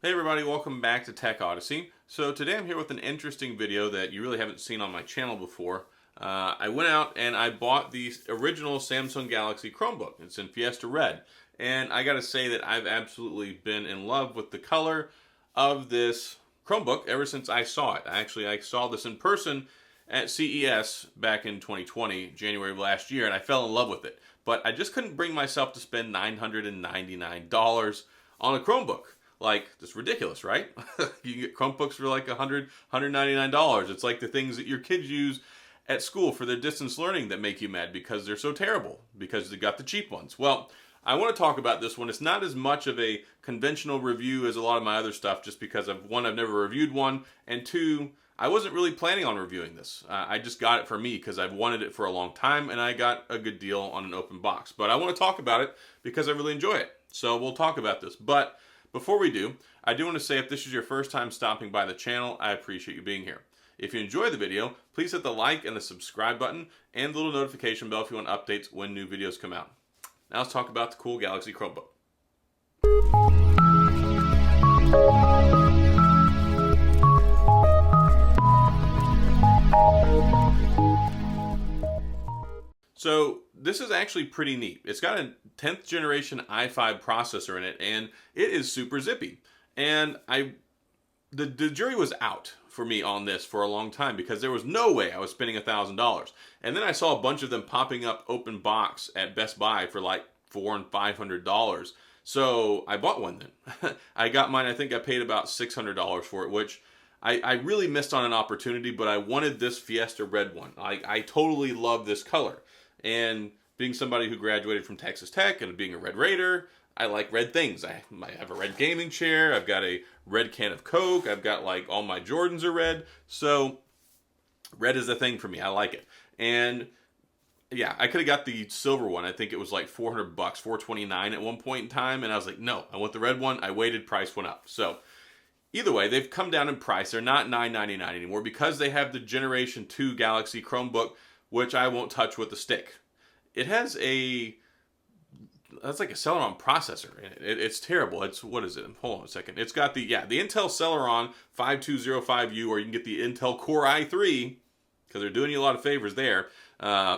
Hey everybody, welcome back to Tech Odyssey. So today I'm here with an interesting video that you really haven't seen on my channel before. I went out and I bought the original Samsung Galaxy Chromebook. It's in Fiesta Red. And I gotta say that I've absolutely been in love with the color of this Chromebook ever since I saw it. I saw this in person at CES back in 2020, January of last year, and I fell in love with it. But I just couldn't bring myself to spend $999 on a Chromebook. Like, it's ridiculous, right? You can get Chromebooks for like $100, $199. It's like the things that your kids use at school for their distance learning that make you mad because they're so terrible, because they got the cheap ones. Well, I want to talk about this one. It's not as much of a conventional review as a lot of my other stuff, just because I've never reviewed one, and two, I wasn't really planning on reviewing this. I just got it for me because I've wanted it for a long time, and I got a good deal on an open box. But I want to talk about it because I really enjoy it. So we'll talk about this. But before we do, I do want to say if this is your first time stopping by the channel, I appreciate you being here. If you enjoy the video, please hit the like and the subscribe button and the little notification bell if you want updates when new videos come out. Now let's talk about the cool Galaxy Chromebook. So this is actually pretty neat. It's got a 10th generation i5 processor in it, and it is super zippy. And the jury was out for me on this for a long time because there was no way I was spending $1,000. And then I saw a bunch of them popping up open box at Best Buy for like $400 and $500. So I bought one then. I got mine. I think I paid about $600 for it, which I really missed on an opportunity, but I wanted this Fiesta Red one. I totally love this color. And being somebody who graduated from Texas Tech and being a Red Raider, I like red things. I have a red gaming chair. I've got a red can of Coke. I've got like all my Jordans are red. So red is a thing for me. I like it. And yeah, I could have got the silver one. I think it was like $400, $429 at one point in time. And I was like, no, I want the red one. I waited, price went up. So either way, they've come down in price. They're not $999 anymore because they have the Generation 2 Galaxy Chromebook, which I won't touch with a stick. It has that's like a Celeron processor in it. It's terrible. What is it? Hold on a second. It's got the Intel Celeron 5205U, or you can get the Intel Core i3, because they're doing you a lot of favors there. I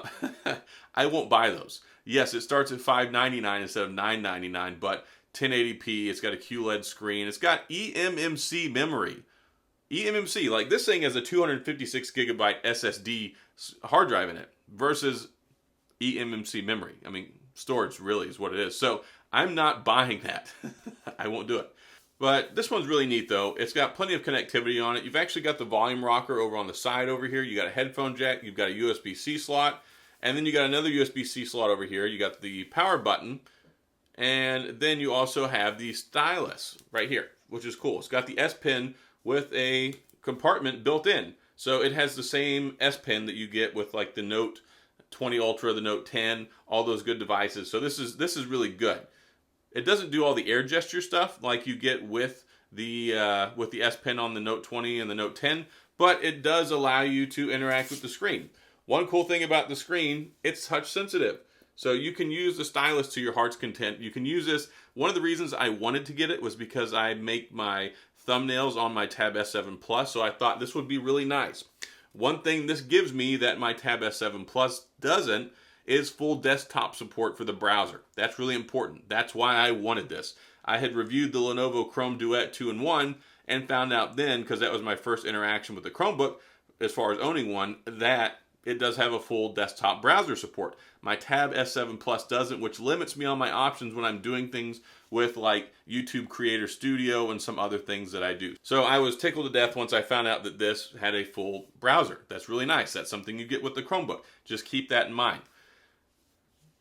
won't buy those. Yes, it starts at $599 instead of $999, but 1080p, it's got a QLED screen, it's got EMMC memory. EMMC, like this thing has a 256 gigabyte SSD hard drive in it versus eMMC memory. I mean, storage really is what it is. So I'm not buying that. I won't do it. But this one's really neat though. It's got plenty of connectivity on it. You've actually got the volume rocker over on the side over here. You got a headphone jack. You've got a USB-C slot. And then you got another USB-C slot over here. You got the power button. And then you also have the stylus right here, which is cool. It's got the S Pen with a compartment built in. So it has the same S Pen that you get with like the Note 20 Ultra, the Note 10, all those good devices. So this is really good. It doesn't do all the air gesture stuff like you get with the S Pen on the Note 20 and the Note 10, but it does allow you to interact with the screen. One cool thing about the screen, it's touch sensitive. So you can use the stylus to your heart's content. You can use this. One of the reasons I wanted to get it was because I make my thumbnails on my Tab S7 Plus, so I thought this would be really nice. One thing this gives me that my Tab S7 Plus doesn't is full desktop support for the browser. That's really important. That's why I wanted this. I had reviewed the Lenovo Chrome Duet 2-in-1 and found out then, because that was my first interaction with the Chromebook as far as owning one, that it does have a full desktop browser support. My Tab S7 Plus doesn't, which limits me on my options when I'm doing things with like YouTube Creator Studio and some other things that I do. So I was tickled to death once I found out that this had a full browser. That's really nice. That's something you get with the Chromebook. Just keep that in mind.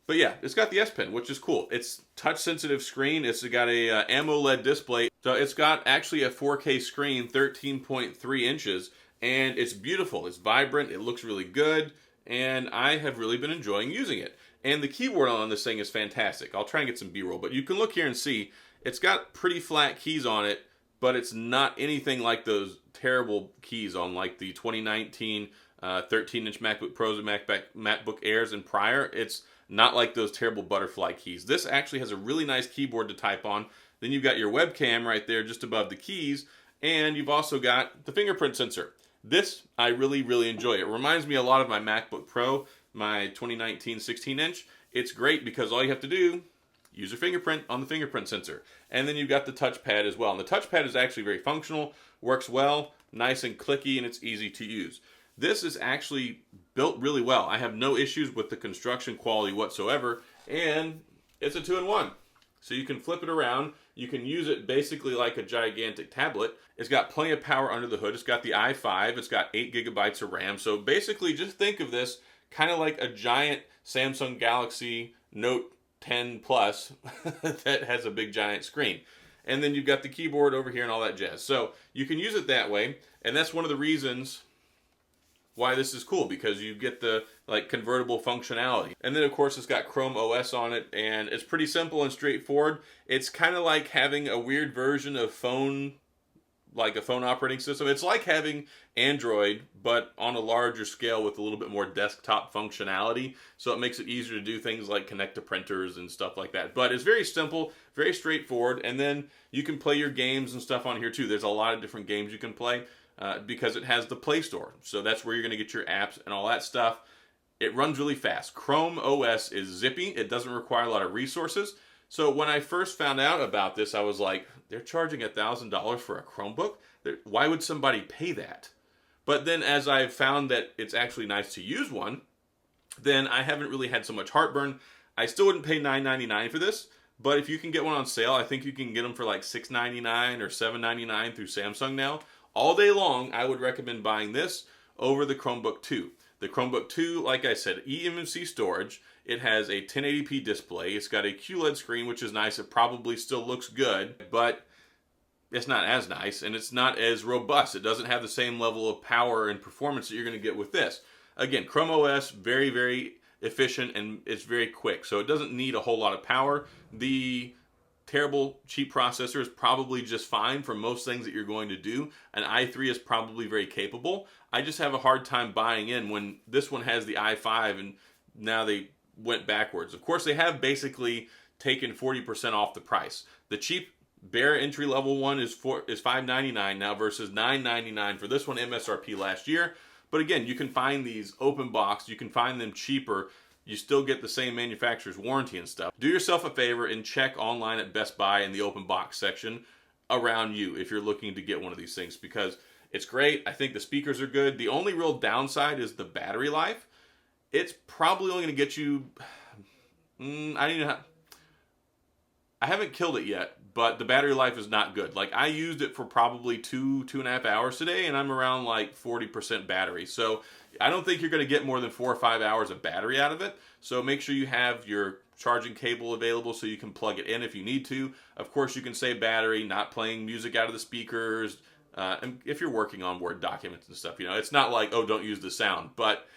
But yeah, it's got the S Pen, which is cool. It's touch sensitive screen. It's got a AMOLED display. So it's got actually a 4K screen, 13.3 inches. And it's beautiful. It's vibrant. It looks really good. And I have really been enjoying using it. And the keyboard on this thing is fantastic. I'll try and get some B-roll. But you can look here and see it's got pretty flat keys on it, but it's not anything like those terrible keys on like the 2019 13-inch MacBook Pros and MacBook Airs and prior. It's not like those terrible butterfly keys. This actually has a really nice keyboard to type on. Then you've got your webcam right there just above the keys, and you've also got the fingerprint sensor. This I really, really enjoy. It reminds me a lot of my MacBook Pro, my 2019 16-inch. It's great because all you have to do, use your fingerprint on the fingerprint sensor. And then you've got the touchpad as well. And the touchpad is actually very functional, works well, nice and clicky, and it's easy to use. This is actually built really well. I have no issues with the construction quality whatsoever, and it's a 2-in-1. So you can flip it around. You can use it basically like a gigantic tablet. It's got plenty of power under the hood. It's got the i5. It's got 8 gigabytes of RAM. So basically just think of this kind of like a giant Samsung Galaxy Note 10 Plus that has a big giant screen. And then you've got the keyboard over here and all that jazz. So you can use it that way. And that's one of the reasons why this is cool, because you get the like convertible functionality. And then of course it's got Chrome OS on it, and it's pretty simple and straightforward. It's kind of like having a weird version of phone, like a phone operating system. It's like having Android, but on a larger scale with a little bit more desktop functionality. So it makes it easier to do things like connect to printers and stuff like that. But it's very simple, very straightforward. And then you can play your games and stuff on here too. There's a lot of different games you can play because it has the Play Store. So that's where you're going to get your apps and all that stuff. It runs really fast. Chrome OS is zippy. It doesn't require a lot of resources. So when I first found out about this, I was like, they're charging $1,000 for a Chromebook? Why would somebody pay that? But then as I've found that it's actually nice to use one, then I haven't really had so much heartburn. I still wouldn't pay $9.99 for this, but if you can get one on sale, I think you can get them for like $6.99 or $7.99 through Samsung now. All day long, I would recommend buying this over the Chromebook 2. The Chromebook 2, like I said, EMMC storage. It has a 1080p display. It's got a QLED screen, which is nice. It probably still looks good, but it's not as nice, and it's not as robust. It doesn't have the same level of power and performance that you're going to get with this. Again, Chrome OS, very, very efficient, and it's very quick, so it doesn't need a whole lot of power. The terrible cheap processor is probably just fine for most things that you're going to do. An i3 is probably very capable. I just have a hard time buying in when this one has the i5 and now they went backwards. Of course, they have basically taken 40% off the price. The cheap bare entry level one is $5.99 now versus $9.99 for this one, MSRP last year. But again, you can find these open box, you can find them cheaper. You still get the same manufacturer's warranty and stuff. Do yourself a favor and check online at Best Buy in the open box section around you if you're looking to get one of these things, because it's great. I think the speakers are good. The only real downside is the battery life. It's probably only going to get you, I haven't killed it yet, but the battery life is not good. Like, I used it for probably 2.5 hours today, and I'm around like 40% battery. So I don't think you're going to get more than 4 or 5 hours of battery out of it. So make sure you have your charging cable available so you can plug it in if you need to. Of course, you can save battery, not playing music out of the speakers, and if you're working on Word documents and stuff. You know, it's not like, oh, don't use the sound. But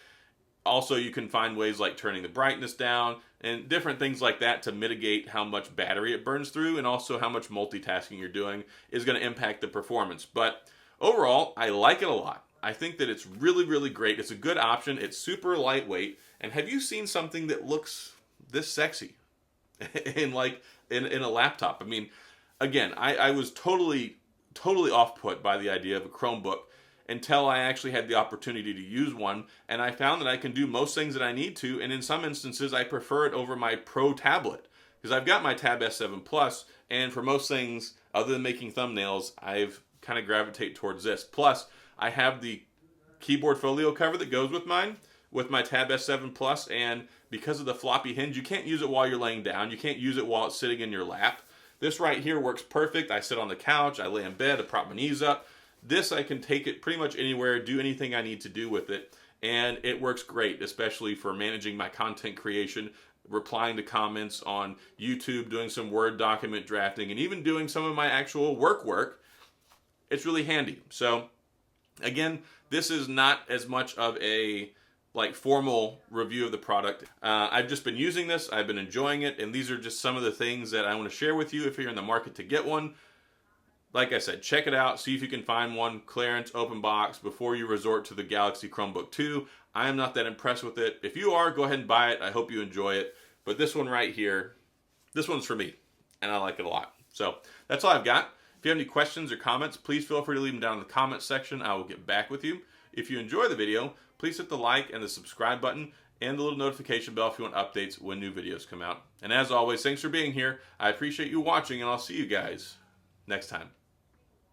also, you can find ways like turning the brightness down and different things like that to mitigate how much battery it burns through, and also how much multitasking you're doing is going to impact the performance. But overall, I like it a lot. I think that it's really, really great. It's a good option. It's super lightweight. And have you seen something that looks this sexy in a laptop? I mean, again, I was totally off-put by the idea of a Chromebook until I actually had the opportunity to use one, and I found that I can do most things that I need to, and in some instances I prefer it over my Pro tablet, because I've got my Tab S7 Plus, and for most things other than making thumbnails, I've kind of gravitate towards this. Plus, I have the keyboard folio cover that goes with mine, with my Tab S7 Plus, and because of the floppy hinge, you can't use it while you're laying down, you can't use it while it's sitting in your lap. This right here works perfect. I sit on the couch, I lay in bed, I prop my knees up. This, I can take it pretty much anywhere, do anything I need to do with it, and it works great, especially for managing my content creation, replying to comments on YouTube, doing some Word document drafting, and even doing some of my actual work. It's really handy. So, again, this is not as much of a formal review of the product. I've just been using this, I've been enjoying it, and these are just some of the things that I want to share with you if you're in the market to get one. Like I said, check it out, see if you can find one clearance, open box, before you resort to the Galaxy Chromebook 2. I am not that impressed with it. If you are, go ahead and buy it. I hope you enjoy it. But this one right here, this one's for me, and I like it a lot. So that's all I've got. If you have any questions or comments, please feel free to leave them down in the comments section. I will get back with you. If you enjoy the video, please hit the like and the subscribe button and the little notification bell if you want updates when new videos come out. And as always, thanks for being here. I appreciate you watching, and I'll see you guys next time.